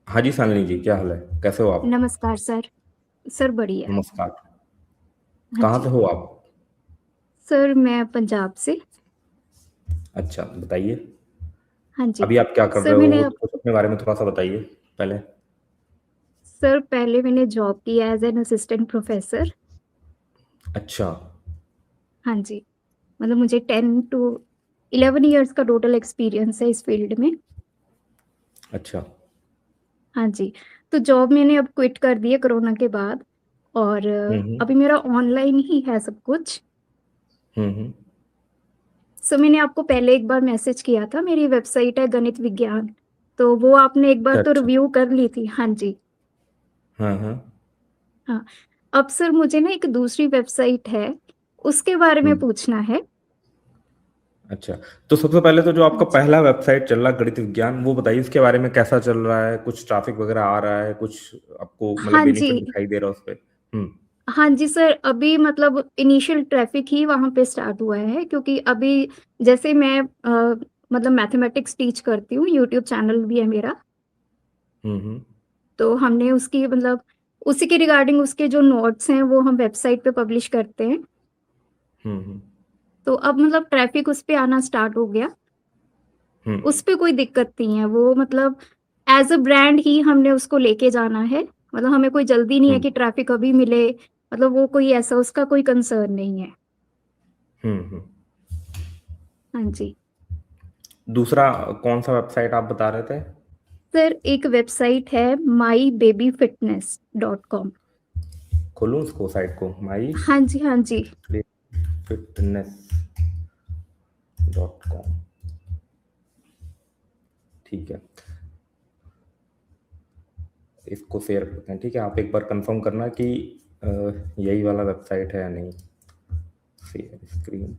हाँ जी, शालिनी जी, क्या हाल है? कैसे हो आप? नमस्कार सर। सर बढ़िया। नमस्कार। हाँ कहाँ जी। से हो आप? सर मैं पंजाब से। अच्छा, बताइए। हाँ जी। अभी आप क्या कर सर रहे हो? मैंने कुछ अपने बारे में थोड़ा-सा बताइए पहले। सर पहले मैंने जॉब किया एज एन असिस्टेंट प्रोफेसर। अच्छा, हाँ जी। मतलब मुझे 10 टू 11 इयर्स का टोटल एक्सपीरियंस है इस फील्ड में। अच्छा। हाँ जी। तो जॉब मैंने अब क्विट कर दी है कोरोना के बाद। और हुँ, हुँ। अभी मेरा ऑनलाइन ही है सब कुछ। हुँ, हुँ। सो मैंने आपको पहले एक बार मैसेज किया था, मेरी वेबसाइट है गणित विज्ञान। तो वो आपने एक बार अच्छा, तो अच्छा। रिव्यू कर ली थी। हाँ जी। हाँ, हाँ। हाँ। अब सर मुझे ना एक दूसरी वेबसाइट है, उसके बारे हुँ। में पूछना है। अच्छा, तो सबसे पहले तो जो हाँ आपका जी। पहला वेबसाइट चल रहा है गणित विज्ञान, वो बताइए इसके बारे में कैसा चल रहा है? कुछ ट्रैफ़िक वग़ैरह आ रहा है? कुछ आपको मतलब हाँ जी। बेनिफिट दिखाई दे रहा है उसपे? हुँ। हाँ जी सर, अभी मतलब इनिशियल ट्रैफ़िक ही वहाँ पे स्टार्ट हुआ है, क्योंकि अभी जैसे मैं मतलब मैथमेटिक्स टीच करती हूँ, यूट्यूब चैनल भी है मेरा। हुँ, हुँ। तो हमने उसकी मतलब उसी के रिगार्डिंग उसके जो नोट्स हैं, वो हम वेबसाइट पे पब्लिश करते हैं। हुँ, हुँ। तो अब मतलब ट्रैफ़िक उस पे आना स्टार्ट हो गया। हुँ, उस पे कोई दिक्कत नहीं है, वो मतलब एज़ अ ब्रांड ही हमने उसको लेके जाना है। मतलब हमें कोई जल्दी नहीं है हुँ। कि ट्रैफ़िक अभी मिले, मतलब वो कोई ऐसा उसका कोई कंसर्न नहीं है। हुँ, हुँ। हाँ जी। दूसरा कौन-सा वेबसाइट आप बता रहे थे? सर एक वेबसाइट है mybabyfitness.com। खोलूँ उसको साइट को? माई हाँ जी, हाँ जी। Fitness dot com. ठीक है, इसको शेयर करते हैं। ठीक है, आप एक बार कंफर्म करना कि यही वाला वेबसाइट है या नहीं। Share screen.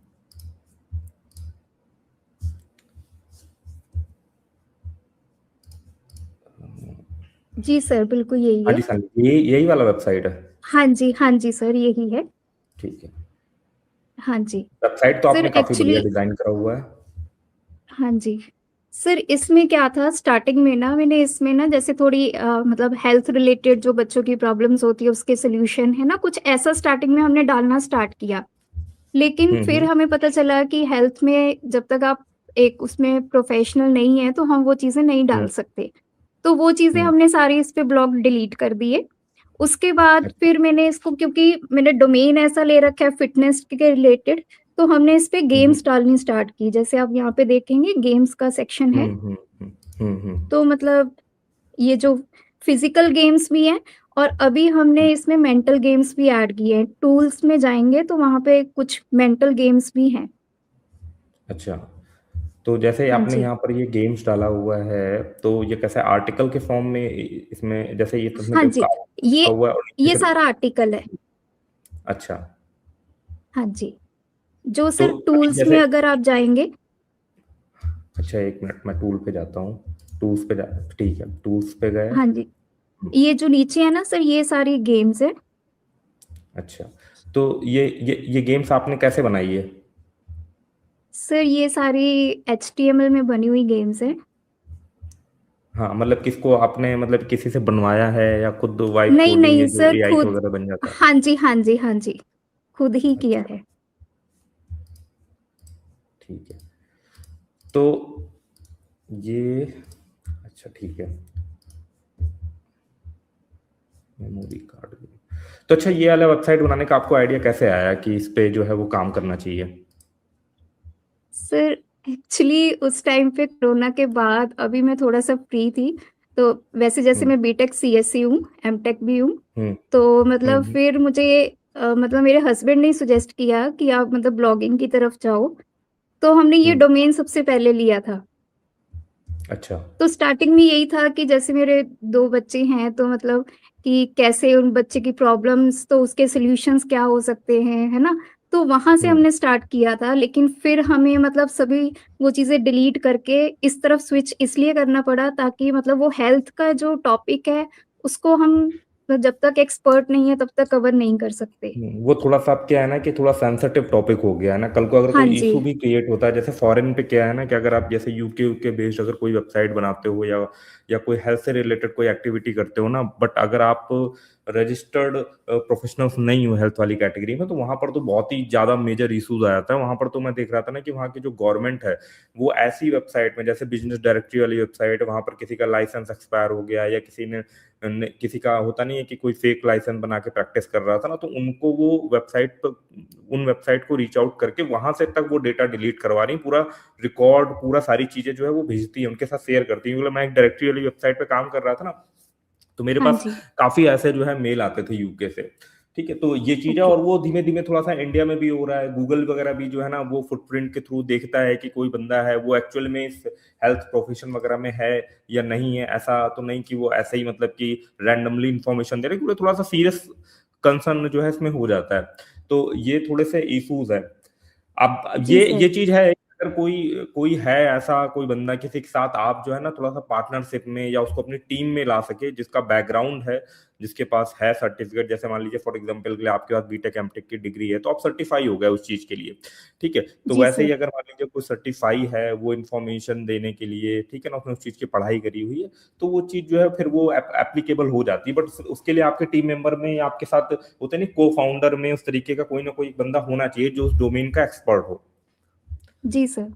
जी सर, बिल्कुल यही हाँ है। जी, हाँ जी, ये यही वाला वेबसाइट है। हाँ जी सर, यही है। ठीक है। हाँ जी। वेबसाइट तो सर आपने काफ़ी बढ़िया एक्चुअली डिज़ाइन करा हुआ है। हाँ जी। सर इसमें क्या था स्टार्टिंग में ना मैंने इसमें ना जैसे थोड़ी मतलब हेल्थ रिलेटेड जो बच्चों की प्रॉब्लम्स होती है उसके सॉल्यूशन है ना, कुछ ऐसा स्टार्टिंग में हमने डालना स्टार्ट किया। लेकिन हुँ, फिर हुँ, हमें पता चला कि हेल्थ में जब तक आप एक उसमें प्रोफेशनल नहीं है तो हम वो चीज़ें नहीं हुँ, डाल सकते। तो वो चीज़ें हुँ। हमने सारी इस पे ब्लॉग डिलीट कर दिए। उसके बाद अच्छा। फिर मैंने इसको क्योंकि मैंने डोमेन ऐसा ले रखा है फिटनेस के रिलेटेड, तो हमने इस पे हुँ, हुँ। गेम्स डालनी स्टार्ट की। जैसे आप यहाँ पे देखेंगे गेम्स का सेक्शन हुँ, है। हुँ, हुँ। हुँ, हुँ। तो मतलब ये जो फिजिकल गेम्स भी हैं और अभी हमने हुँ। इसमें मेंटल गेम्स भी ऐड किए हैं। टूल्स में जाएँगे तो वहाँ पे कुछ मेंटल गेम्स भी हैं। अच्छा, तो जैसे हाँ आपने जी। यहाँ पर ये गेम्स डाला हुआ है, तो ये कैसे आर्टिकल के फॉर्म में इसमें जैसे ये इसमें हाँ तो जी। कार्टून लिखा ये हुआ है और नीचे ये फिर सारा आर्टिकल है। अच्छा, हाँ जी। जो तो सर अभी टूल्स में जैसे अगर आप जाएँगे। अच्छा 1 मिनट मैं टूल पे जाता हूँ। टूल्स पे जा ठीक है, टूल्स पे गए। हाँ जी। हुँ, ये जो नीचे है ना सर ये सारी गेम्स हैं। अच्छा, तो ये गेम्स आपने कैसे बनाई है? सर ये सारी एचटीएमएल में बनी हुई गेम्स हैं। हाँ, मतलब किसको आपने मतलब किसी से बनवाया है या खुद वाइब नहीं, कोडिंग नहीं ये जो सर एआई से खुद। वगैरह बन जाता है? हाँ जी, हाँ जी, हाँ जी। खुद ही किया अच्छा, है। ठीक है। तो ये अच्छा ठीक है, मेमोरी कार्ड भी। तो अच्छा ये वाला वेबसाइट बनाने का आपको आइडिया कैसे आया कि इस पे जो है वो काम करना चाहिए? सर एक्चुअली उस टाइम पे कोरोना के बाद अभी मैं थोड़ा-सा फ्री थी, तो वैसे जैसे हुँ, मैं बीटेक सीएसई हूँ, एमटेक भी हूँ, हुँ, तो हुँ, मतलब हुँ, फिर मुझे मतलब मेरे हस्बैंड ने सजेस्ट किया कि आप मतलब ब्लॉगिंग की तरफ जाओ, तो हमने ये हुँ। डोमेन सबसे पहले लिया था। अच्छा। तो स्टार्टिंग में यही था कि जैसे मेरे 2 बच्चे हैं, तो मतलब कि कैसे उन बच्चे की प्रॉब्लम्स तो उसके सॉल्यूशंस क्या हो सकते हैं, है ना? तो वहाँ से हुँ, हमने स्टार्ट किया था, लेकिन फिर हमें मतलब सभी वो चीज़ें डिलीट करके इस तरफ स्विच इसलिए करना पड़ा ताकि मतलब वो हेल्थ का जो टॉपिक है, उसको हम तो जब तक एक्सपर्ट नहीं है तब तक कवर नहीं कर सकते। वो थोड़ा-सा अब क्या है ना कि थोड़ा सेंसिटिव टॉपिक हो गया है ना, कल को अगर हाँ कोई जी। इश्यू भी क्रिएट होता है, जैसे फॉरेन पे क्या है ना कि अगर आप जैसे यूके बेस्ड अगर कोई वेबसाइट बनाते हो या कोई हेल्थ से रिलेटेड कोई एक्टिविटी करते हो ना, बट अगर आप रजिस्टर्ड प्रोफेशनल्स नहीं हो हेल्थ वाली कैटेगरी में, तो वहाँ पर तो बहुत ही ज़्यादा मेजर इश्यूज़ आ जाता है। वहाँ पर तो मैं देख रहा था ना कि वहाँ की जो गवर्नमेंट है, वो ऐसी वेबसाइट में जैसे बिज़नेस डायरेक्टरी वाली वेबसाइट, वहाँ पर किसी का लाइसेंस एक्सपायर हो गया या किसी का होता नहीं है कि कोई फेक लाइसेंस बना के प्रैक्टिस कर रहा था ना, तो उनको वो वेबसाइट पर उन वेबसाइट को रीच आउट करके वहां से तक वो डेटा डिलीट करवा रही, पूरा रिकॉर्ड, पूरा सारी चीजें जो है वो भेजती है, उनके साथ शेयर करती है। मतलब मैं एक डायरेक्टरी वाली वेबसाइट पे काम कर रहा था ना, तो मेरे हाँ पास जी। काफ़ी ऐसे जो है मेल आते थे यूके से, ठीक है? तो ये चीज़ है ओके। और वो धीमे-धीमे थोड़ा-सा इंडिया में भी हो रहा है। गूगल वगैरह भी जो है ना वो फुटप्रिंट के थ्रू देखता है कि कोई बंदा है, वो एक्चुअल में इस हेल्थ प्रोफेशन वगैरह में है या नहीं है। ऐसा तो नहीं कि वो ऐसे ही मतलब कि रैंडमली इन्फॉर्मेशन दे रहे हैं, क्योंकि थोड़ा-सा सीरियस कंसर्न जो है इसमें हो जाता है। तो ये थोड़े से इश्यूज़ हैं। अब जी ये सर। चीज़ है, अगर कोई कोई है ऐसा कोई बंदा किसी के साथ आप जो है ना थोड़ा-सा पार्टनरशिप में या उसको अपनी टीम में ला सके, जिसका बैकग्राउंड है, जिसके पास है सर्टिफ़िकेट, जैसे मान लीजिए फॉर एग्ज़ाम्पल के लिए आपके पास बीटेक, एमटेक की डिग्री है, तो आप सर्टिफ़ाई हो गए उस चीज़ के लिए, ठीक है? तो जी वैसे ही सर। अगर मान लीजिए कोई सर्टिफ़ाई है, वो इन्फॉर्मेशन देने के लिए, ठीक है ना? उसने उस चीज़ की पढ़ाई करी हुई है, तो वो चीज़ जो है फिर वो एप्लीकेबल हो जाती है। बट उसके लिए आपके टीम मेंबर में या आपके साथ होते नहीं को-फाउंडर में उस तरीके का कोई ना कोई बंदा होना चाहिए, जो उस डोमेन का एक्सपर्ट हो। जी सर।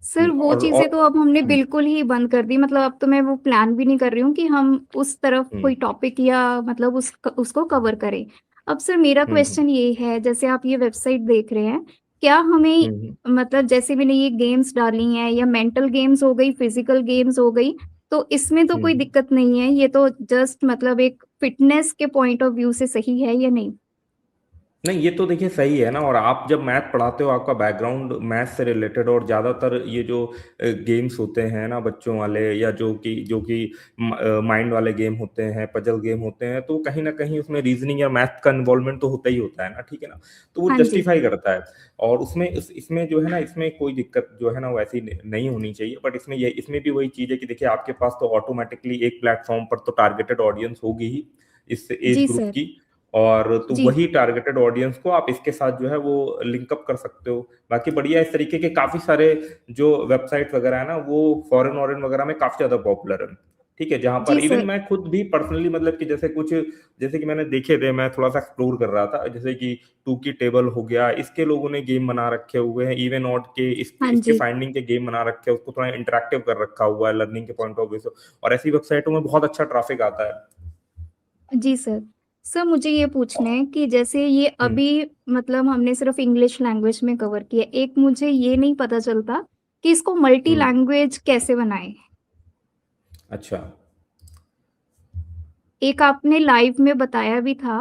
सर वो और चीज़ें तो अब हमने हुँ, बिल्कुल ही बंद कर दी, मतलब अब तो मैं वो प्लान भी नहीं कर रही हूँ कि हम उस तरफ हुँ, कोई टॉपिक या मतलब उसको कवर करें। अब सर मेरा हुँ, हुँ, क्वेश्चन ये है, जैसे आप ये वेबसाइट देख रहे हैं, क्या हुँ, हमें हुँ, मतलब जैसे मैंने ये गेम्स डाली हैं या मेंटल गेम्स हो गई, फिजिकल गेम्स हो गई, तो इसमें तो हुँ, कोई हुँ। दिक्कत नहीं है, ये तो जस्ट मतलब एक फिटनेस के पॉइंट ऑफ व्यू से सही है या नहीं? नहीं, ये तो देखिए सही है ना, और आप जब मैथ पढ़ाते हो, आपका बैकग्राउंड मैथ से रिलेटेड, और ज़्यादातर ये जो गेम्स होते हैं ना बच्चों वाले, या जो कि माइंड वाले गेम होते हैं, पजल गेम होते हैं, तो कहीं न कहीं उसमें रीज़निंग या मैथ का इन्वॉल्वमेंट तो होता ही होता है ना, ठीक है ना? तो वो हाँ जी। जस्टिफ़ाई करता है, और इसमें जो है ना, इसमें कोई दिक्कत जो है ना वैसी नहीं होनी चाहिए। बट इसमें भी वही चीज़ है कि देखिए आपके पास तो ऑटोमैटिकली एक प्लेटफ़ॉर्म पर तो टारगेटेड ऑडियंस होगी ही, इस एज जी ग्रुप सर। की, और तो जी। वही टारगेटेड ऑडियंस को आप इसके साथ जो है वो लिंक अप कर सकते हो। बाकी बढ़िया इस तरीके के काफ़ी सारे जो वेबसाइट वगैरह है ना, वो फ़ॉरेन-वॉरेन वगैरह में काफ़ी ज़्यादा पॉपुलर है। ठीक है? जहाँ पर जी इवन सर। मैं खुद भी पर्सनली मतलब कि जैसे कि मैंने देखे थे, मैं थोड़ा-सा एक्सप्लोर कर रहा था, जैसे कि 2 की टेबल हो गया, इसके लोगों ने गेम बना रखे हुए हैं, इवन ऑड के इसके हाँ इसके जी। फाइंडिंग के गेम बना रखे हैं, उसको थोड़ा इंटरैक्टिव कर रखा हुआ है लर्निंग के पॉइंट ऑफ व्यू से, और ऐसी वेबसाइटों में बहुत अच्छा ट्रैफिक आता है। जी सर। सर मुझे ये पूछना है कि जैसे ये हुँ, अभी मतलब हमने सिर्फ़ इंग्लिश लैंग्वेज में कवर किया। एक मुझे ये नहीं पता चलता कि इसको मल्टी हुँ, लैंग्वेज कैसे बनाएँ? अच्छा। एक आपने लाइव में बताया भी था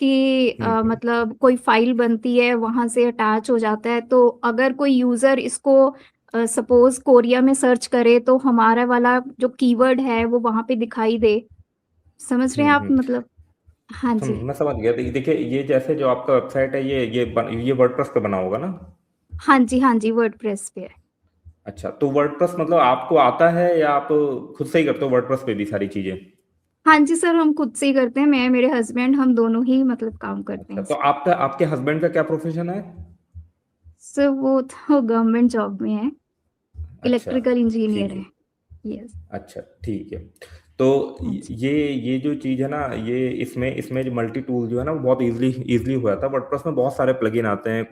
कि हुँ, हुँ। मतलब कोई फ़ाइल बनती है, वहाँ से अटैच हो जाता है, तो अगर कोई यूज़र इसको सपोज़ कोरिया में सर्च करे, तो हमारा वाला जो कीवर्ड है, वो वहाँ पे दिखाई दे। समझ रहे हैं हुँ, आप हुँ। मतलब? हाँ जी। मैं समझ गया। देखिए, ये जैसे जो आपका वेबसाइट है, ये वर्डप्रेस पे बना होगा ना? हाँ जी, वर्डप्रेस पे है। अच्छा, तो वर्डप्रेस मतलब आपको आता है या आप खुद से ही करते हो वर्डप्रेस पे भी सारी चीज़ें? हाँ जी सर, हम खुद से ही करते हैं, मैं, मेरे हस्बैंड हम दोनों ही मतलब काम करते अच्छा, हैं तो इसमें। आपका आपके हस्बैंड का क्या प्रोफ़ेशन है? सर वो तो गवर्नमेंट जॉब में है, अच्छा, इलेक्ट्रिकल इंजीनियर ठीक है। है। यस। अच्छा, ठीक है। तो हाँ जी। ये जो चीज़ है ना, ये इसमें जो मल्टी टूल जो है ना, वो बहुत ईज़िली हो जाता है। वर्डप्रेस में बहुत सारे प्लगइन आते हैं,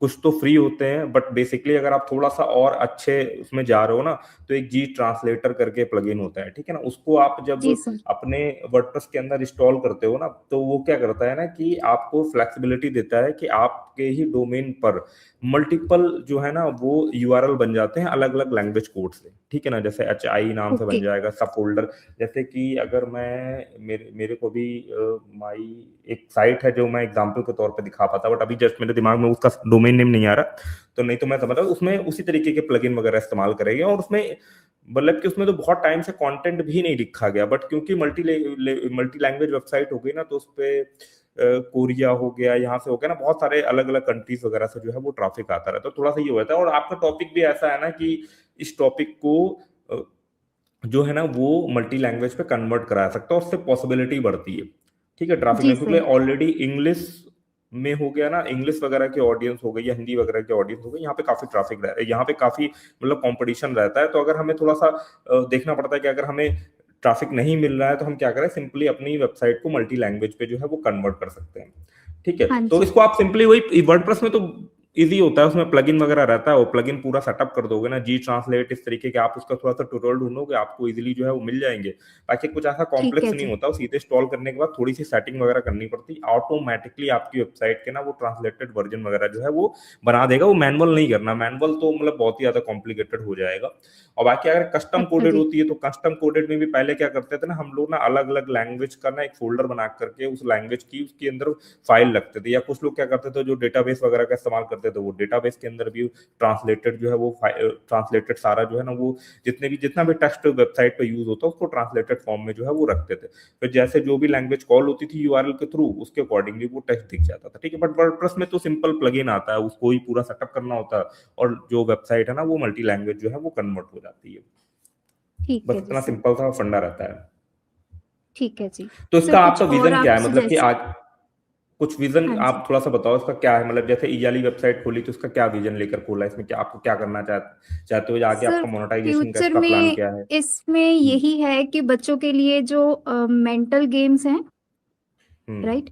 कुछ तो फ्री होते हैं, बट बेसिकली अगर आप थोड़ा-सा और अच्छे उसमें जा रहे हो ना, तो एक जी ट्रांसलेटर करके प्लगइन होता है, ठीक है ना? उसको आप जब जी सर। अपने वर्डप्रेस के अंदर इंस्टॉल करते हो ना, तो वो क्या करता है ना कि आपको फ्लेक्सिबिलिटी देता है कि आपके ही डोमेन पर मल्टीपल जो है ना वो यूआरएल बन जाते हैं अलग-अलग लैंग्वेज कोड से, ठीक है ना? जैसे एचआई नाम से ओके। बन जाएगा सब फ़ोल्डर। जैसे कि अगर मैं मेरे मेरे को भी माई एक साइट है जो मैं एग्ज़ाम्पल के तौर पे दिखा पाता, बट अभी जस्ट मेरे दिमाग में उसका डोमेन नेम नहीं आ रहा, तो नहीं तो मैं समझ रहा हूँ उसमें उसी तरीके के प्लगइन वगैरह इस्तेमाल करेंगे, और उसमें मतलब कि उसमें तो बहुत टाइम से कंटेंट भी नहीं लिखा गया, बट क्योंकि मल्टी लैंग्वेज वेबसाइट हो गई ना, तो उसपे कोरिया हो गया, यहाँ से हो गया ना, बहुत सारे अलग-अलग कंट्रीज़ वगैरह से जो है वो ट्रैफ़िक आता रहता है, तो थोड़ा-सा ये हो जाता है, और आपका टॉपिक भी ऐसा है ना कि इस टॉपिक को अ जो है ना वो मल्टी लैंग्वेज पे कन्वर्ट करा सकता है, उससे पॉसिबिलिटी बढ़ती है। ठीक है, ट्रैफिक जी नहीं, क्योंकि सर। ऑलरेडी इंग्लिश में हो गया ना, इंग्लिश वगैरह की ऑडियंस हो गई या हिंदी वगैरह की ऑडियंस हो गई, यहाँ पे काफी ट्रैफिक रह यहाँ पे काफी मतलब कंपटीशन रहता है। तो अगर हमें थोड़ा सा देखना पड़ता है कि अगर हमें ट्रैफिक नहीं मिल रहा है तो हम क्या करें, सिंपली अपनी वेबसाइट को मल्टी लैंग्वेज पे जो है वो कन्वर्ट कर सकते हैं। ठीक है, हाँ तो जी। इसको आप सिंपली वही वर्डप्रेस में तो इजी होता है, उसमें प्लगइन वगैरह रहता है, वो प्लगइन पूरा सेटअप कर दोगे ना, जी ट्रांसलेट इस तरीके के, आप उसका थोड़ा सा ट्यूटोरियल ढूंढोगे, आपको इजीली जो है वो मिल जाएंगे। बाकी कुछ ऐसा ठीक है कॉम्प्लेक्स नहीं जी। होता, वो सीधे इंस्टॉल करने के बाद थोड़ी सी सेटिंग वगैरह करनी पड़ती, ऑटोमेटिकली आपकी वेबसाइट के ना वो ट्रांसलेटेड वर्जन वगैरह जो है वो बना देगा। वो मैनुअल नहीं करना, मैनुअल तो मतलब बहुत ही ज्यादा कॉम्प्लिकेटेड हो जाएगा। और बाकी अगर कस्टम अच्छा कोडेड जी। होती है तो कस्टम कोडेड में भी पहले क्या करते थे ना हम लोग ना, अलग अलग लैंग्वेज का ना एक फोल्डर बना करके उस लैंग्वेज की उसके अंदर फाइल रखते थे, या कुछ लोग क्या करते थे जो डेटाबेस वगैरह का इस्तेमाल करते थे वो डेटाबेस के अंदर भी ट्रांसलेटेड जो है वो ट्रांसलेटेड सारा जो है ना वो जितना भी टेक्स्ट वेबसाइट पे यूज होता है उसको ट्रांसलेटेड फॉर्म में जो है वो रखते थे। फिर जैसे जो भी लैंग्वेज कॉल होती थी यूआरएल के थ्रू, उसके अकॉर्डिंगली वो टेक्स्ट दिख जाता था। ठीक है, बट वर्डप्रेस में तो सिंपल प्लगइन आता है, उसको ही पूरा सेटअप करना होता है, और जो वेबसाइट है ना वो मल्टी लैंग्वेज जो है वो कन्वर्ट हो जाती है। ठीक बस है जी इतना सर। सिंपल सा फंडा रहता है। ठीक है जी। तो सर इसका कुछ आपका और विजन क्या आप है, मतलब कि सजेस्ट। आज कुछ विजन हाँ जी। आप थोड़ा सा बताओ इसका क्या है, मतलब जैसे ई वाली वेबसाइट खोली तो उसका क्या विजन लेकर खोला, इसमें क्या आपको क्या करना चाहते हो, या आगे सर आपका मोनेटाइजेशन का फ्यूचर इसका प्लान में क्या है? इसमें हम्म। यही है कि बच्चों के लिए जो मेंटल गेम्स हैं, हम्म। राइट,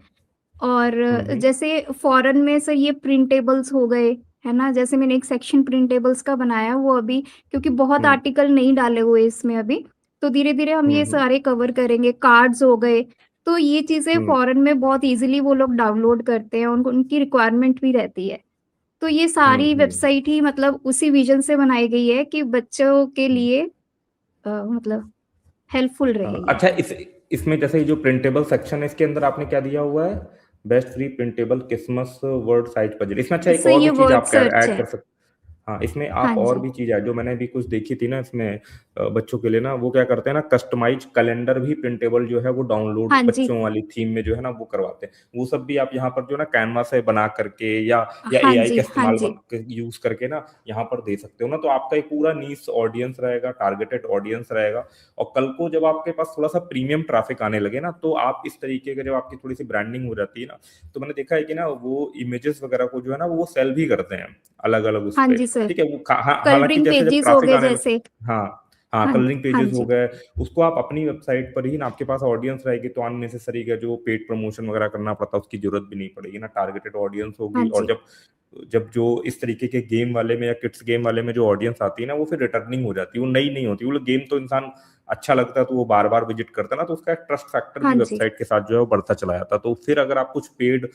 और हम्म। जैसे फॉरेन में सर ये प्रिंटेबल्स हो गए, है ना, जैसे मैंने एक सेक्शन प्रिंटेबल्स का बनाया वो अभी, क्योंकि बहुत हम्म। आर्टिकल नहीं डाले हुए इसमें अभी, तो धीरे धीरे हम ये हम्म। सारे कवर करेंगे। कार्ड्स हो गए, तो ये चीज़ें हम्म। फॉरेन में बहुत इजीली वो लोग डाउनलोड करते हैं, उनको उनकी रिक्वायरमेंट भी रहती है। तो ये सारी हम्म। वेबसाइट ही मतलब उसी विजन से बनाई गई है कि बच्चों के हम्म। लिए मतलब हेल्पफुल रहे हाँ, ये। अच्छा, इसमें जैसे ये जो प्रिंटेबल सेक्शन है इसके अंदर आपने क्या दिया हुआ है, best free printable Christmas word size puzzle, इसमें अच्छा एक इससे और ये भी चीज वर्ड आप सर्च ऐड है। कर सकते। हाँ, इसमें आप हाँ और जी। भी चीज है जो मैंने भी कुछ देखी थी ना इसमें, बच्चों के लिए ना वो क्या करते हैं ना, कस्टमाइज कैलेंडर भी प्रिंटेबल जो है वो डाउनलोड हाँ जी। बच्चों वाली थीम में जो है ना वो करवाते हैं। वो सब भी आप यहाँ पर जो ना कैनवा से बना करके या हाँ एआई जी। का हाँ इस्तेमाल जी। यूज करके ना यहाँ पर दे सकते हो ना, तो आपका एक पूरा नीश ऑडियंस रहेगा, टारगेटेड ऑडियंस रहेगा। और कल को जब आपके पास थोड़ा सा प्रीमियम ट्रैफिक आने लगे ना, तो आप इस तरीके का, जब आपकी थोड़ी सी ब्रांडिंग हो जाती है ना, तो मैंने देखा है कि ना वो इमेजेस वगैरह को जो है ना वो सेल भी करते हैं अलग अलग उस हाँ पे। जी सर। ठीक है, वो हालांकि कलरिंग जैसे जब पेजेस हो ट्रैफिक गए आने लग, जैसे। हाँ हाँ, हाँ। कलरिंग हाँ पेजेस हो जी। गए, उसको आप अपनी वेबसाइट पर ही ना, आपके पास ऑडियंस रहेगी तो अननेसेसरी का जो पेड प्रमोशन वगैरह करना पड़ता है उसकी जरूरत भी नहीं पड़ेगी ना, टारगेटेड ऑडियंस हाँ होगी। और जी। जब जब जो इस तरीके के गेम वाले में या किड्स गेम वाले में जो ऑडियंस आती है ना, वो फिर रिटर्निंग हो जाती है, वो नई नहीं होती, वो गेम तो इंसान अच्छा लगता है तो वो बार बार विजिट करता है ना, तो उसका एक ट्रस्ट फैक्टर हाँ भी जी। वेबसाइट के साथ जो है वो बढ़ता चला जाता है। तो फिर अगर आप कुछ पेड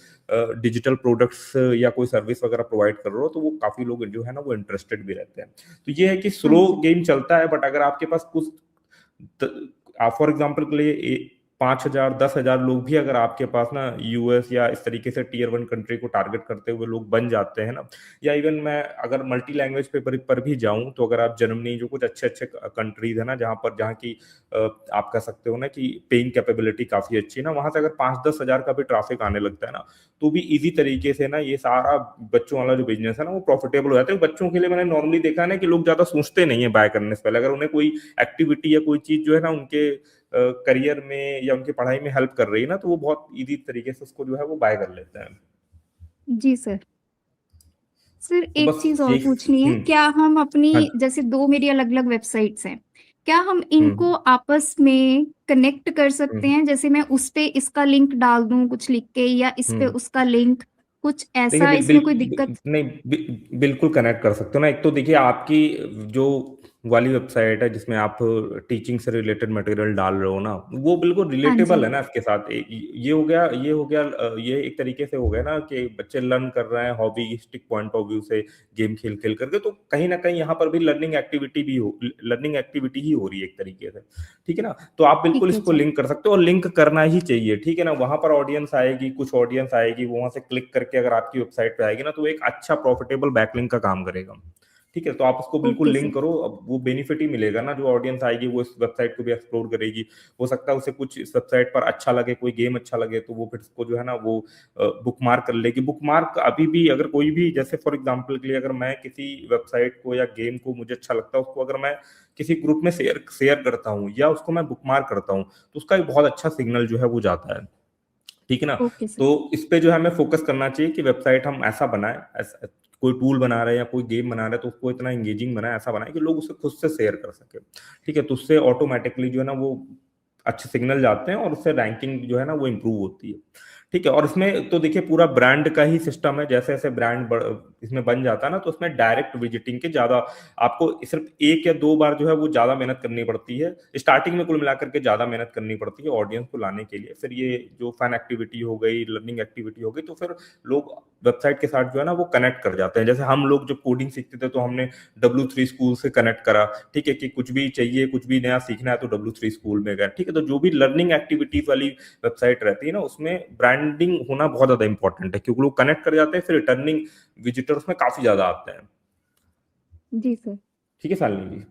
डिजिटल प्रोडक्ट्स या कोई सर्विस वगैरह प्रोवाइड कर रहे हो तो वो काफी लोग जो है ना वो इंटरेस्टेड भी रहते हैं। तो ये है कि हाँ स्लो जी। गेम चलता है, बट अगर आपके पास कुछ फॉर एग्जाम्पल के लिए 5,000 10,000 लोग भी अगर आपके पास ना यूएस या इस तरीके से टीयर वन कंट्री को टारगेट करते हुए लोग बन जाते हैं ना, या इवन मैं अगर मल्टी लैंग्वेज पेपर पर भी जाऊं, तो अगर आप जर्मनी, जो कुछ अच्छे अच्छे कंट्रीज है ना जहाँ की आप कह सकते हो ना कि पेइंग कैपेबिलिटी काफी अच्छी है ना, वहां से अगर 5-10 हजार का भी ट्रैफिक आने लगता है ना, तो भी इजी तरीके से ना ये सारा बच्चों वाला जो बिजनेस है ना वो प्रॉफिटेबल हो जाता है। बच्चों के लिए मैंने नॉर्मली देखा है ना कि लोग ज्यादा सोचते नहीं है बाय करने से पहले, अगर उन्हें कोई एक्टिविटी या कोई चीज जो है ना उनके करियर में या उनकी पढ़ाई में हेल्प कर रही है ना, तो वो बहुत इजी तरीके से उसको जो है वो बाय कर लेते हैं। जी सर। सर तो एक बस चीज और यही। पूछनी है, हम्म। क्या हम अपनी, हाँ। जैसे दो मेरी अलग अलग वेबसाइट्स हैं, क्या हम इनको हम्म। आपस में कनेक्ट कर सकते हम्म। हैं? जैसे मैं उस पे इसका लिंक डाल दूं कुछ लिख के, या इस पे हम्म। उसका लिंक, कुछ देखिए, ऐसा इसमें कोई दिक्कत? नहीं, बिल्कुल कनेक्ट कर सकते हो ना। एक तो देखिए आपकी जो वाली वेबसाइट है जिसमें आप टीचिंग से रिलेटेड मटेरियल डाल रहे हो ना, वो बिल्कुल हाँ रिलेटेबल जी। है ना इसके साथ। ये हो गया ये एक तरीके से हो गया ना कि बच्चे लर्न कर रहे हैं हॉबीस्टिक पॉइंट ऑफ व्यू से, गेम खेल खेल करके, तो कहीं ना कहीं यहाँ पर भी लर्निंग एक्टिविटी ही हो रही है एक तरीके से। ठीक है ना, तो आप बिल्कुल ठीक है इसको जी। लिंक कर सकते हो, और लिंक करना ही चाहिए। ठीक है ना, वहां पर ऑडियंस आएगी, कुछ ऑडियंस आएगी, वो वहां से क्लिक करके अगर आपकी वेबसाइट पे आएगी ना, तो वो एक अच्छा प्रॉफिटेबल बैकलिंक का काम करेगा। ठीक है? तो आप उसको बिल्कुल ओके लिंक सर। करो, अब वो बेनिफिट ही मिलेगा ना, जो ऑडियंस आएगी वो इस वेबसाइट को भी एक्सप्लोर करेगी। हो सकता है उसे कुछ इस वेबसाइट पर अच्छा लगे, कोई गेम अच्छा लगे, तो वो फिर उसको जो है ना वो बुकमार्क कर लेगी। बुकमार्क अभी भी अगर कोई भी, जैसे फॉर एग्जांपल के लिए अगर मैं किसी वेबसाइट को या गेम को मुझे अच्छा लगता है, उसको अगर मैं किसी ग्रुप में शेयर शेयर करता हूँ या उसको मैं बुकमार्क करता हूँ, तो उसका एक बहुत अच्छा सिग्नल जो है वो जाता है। ठीक है ना? Okay sir. तो इस पे जो है हमें फोकस करना चाहिए कि वेबसाइट हम ऐसा बनाएँ, कोई टूल बना रहे हैं या कोई गेम बना रहे हैं तो उसको इतना एंगेजिंग बनाएँ, ऐसा बनाएँ कि लोग उसे खुद से शेयर कर सकें। ठीक है? तो उससे ऑटोमैटिकली जो है ना वो अच्छे सिग्नल जाते हैं और उससे रैंकिंग जो है ना वो इम्प्रूव होती है। ठीक है? और इसमें तो देखिए पूरा ब्रांड का ही सिस्टम है, जैसे-जैसे ब्रांड इसमें बन जाता है ना, तो उसमें डायरेक्ट विजिटिंग के ज़्यादा आपको सिर्फ 1 या 2 बार जो है वो ज़्यादा मेहनत करनी पड़ती है। स्टार्टिंग में कुल मिलाकर के ज़्यादा मेहनत करनी पड़ती है ऑडियंस को लाने के लिए। फिर ये जो फन एक्टिविटी हो गई, लर्निंग एक्टिविटी हो गई, तो फिर लोग वेबसाइट के साथ जो है ना वो कनेक्ट कर जाते हैं। जैसे हम लोग जब कोडिंग सीखते थे तो हमने W3 स्कूल से कनेक्ट करा, ठीक है? कि कुछ भी चाहिए, कुछ भी नया सीखना है तो W3 स्कूल में गए, ठीक है? तो जो भी लर्निंग एक्टिविटीज़ वाली वेबसाइट रहती है ना, उसमें ब्रांडिंग होना बहुत ज़्यादा इंपॉर्टेंट है, क्योंकि लोग कनेक्ट कर जाते हैं, फिर रिटर्निंग विजिटर्स में काफ़ी ज़्यादा आते हैं। जी सर। ठीक है शालिनी जी?